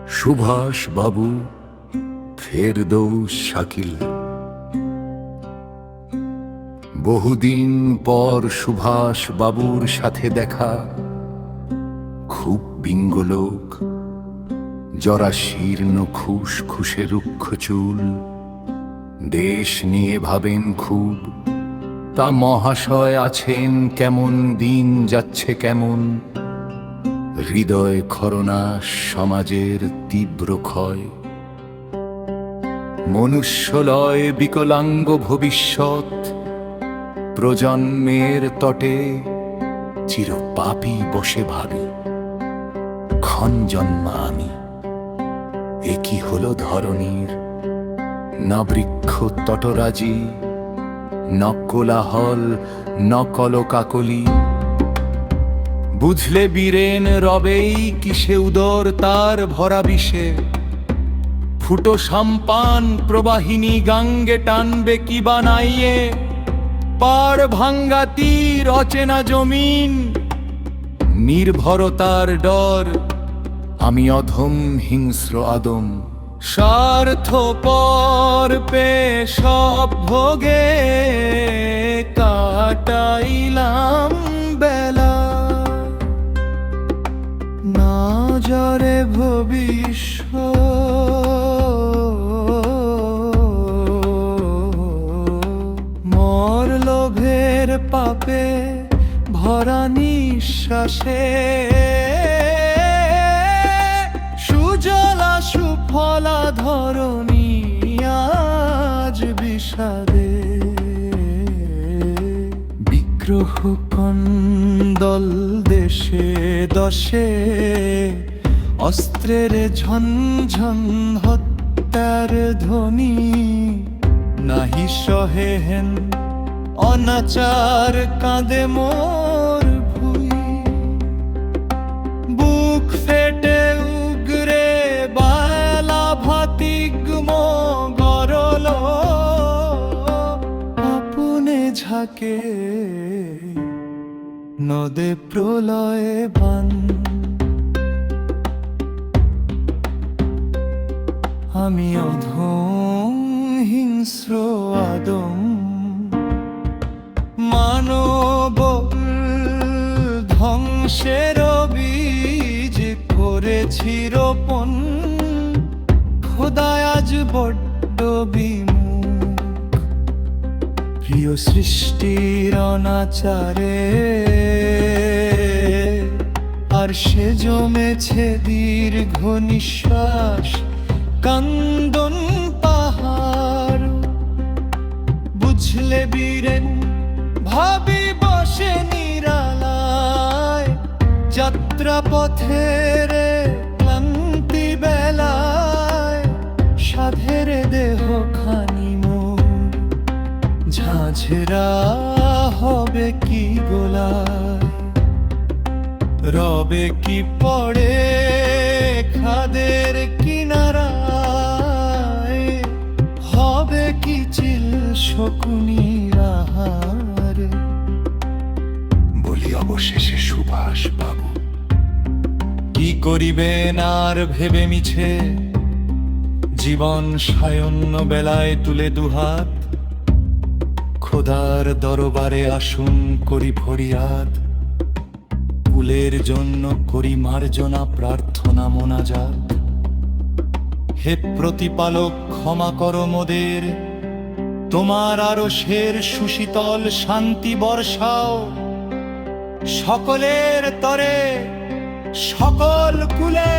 সুভাষ বাবু, ফেরদৌস শাকিল। বহুদিন পর সুভাষ বাবুর সাথে দেখা। খুব বিঙ্গ লোক, জরা শীর্ণ খুশখুশে রুক্ষ চুল। দেশ নিয়ে ভাবেন খুব, তা মহাশয় আছেন কেমন, দিন যাচ্ছে কেমন। হৃদয় খরনা, সমাজের তীব্র ক্ষয়। মনুষ্যলয় বিকলাঙ্গ ভবিষ্যৎ, প্রজন্মের তটে চির পাপী বসে ভাবি। ক্ষণ জন্মা আমি, এ কি হলো ধরণীর। ন বৃক্ষ তটরাজি, ন কোলাহল, ন কলকাকলি। বুঝলে বীরেন রবেই কিসে উদর তার ভরা বিষে। ফুটো সাম্পান প্রবাহিনী গাঙ্গে টানবে কি বানাইয়ে। পাড় ভাঙ্গা তীর, অচেনা জমিন, নির্ভরতার ডর। আমি অধম হিংস্র আদম, স্বার্থপর পেয়ে সব ভোগে কাটাইলাম বেলা। না জরে ভবিষ্যৎ, মর লোভের পাপে ভরা নিঃশ্বাসে। সুজলা সুফলা ধরণী আজ বিষাদে। বিগ্রহ কন্দল দেশে দশে, অস্ত্রের ঝনঝন হত্যার ধ্বনি। নাহি সহে হেন অনাচার, কাঁদে মোর ভুই। বুক ফেটে উগরে বালা ভাতিগ্ম গরল। আপনে ঝাঁকে নদে প্রলয়ে বান। আমি অধম হিংস্র আদম, মানব ধ্বংসের বীজ করেছি রোপণ। খোদায় আজ বড্ড বিমুখ, প্রিয় সৃষ্টির অনাচারে। আর সে জমেছে দীর্ঘ নিঃশ্বাস, কান্দন পাহাড়। বুঝলে বীরেন ভাবি বসে নিরালায়। যাত্রা পথের ক্লান্তি বেলায়, সাধের দেহ খানি মোর ঝাঁঝরা হবে কি গোলায়। রবে কি পড়ে খাদের কিনারায়, হবে কি চিল শকুনির আহার। বলি অবশেষে সুভাষ বাবু, কি করিবেন আর ভেবে মিছে। জীবন সায়ন্য বেলায় তুলে দুহাত, খোদার দরবারে আসুন করি ফরিয়াদ। কুলের জন্য করি মার্জনা প্রার্থনা মোনাজাত। হে প্রতিপালক, ক্ষমা করো মোদের, তোমার আরশের সুশীতল শান্তি বর্ষাও। সকলের তরে সকল কুলে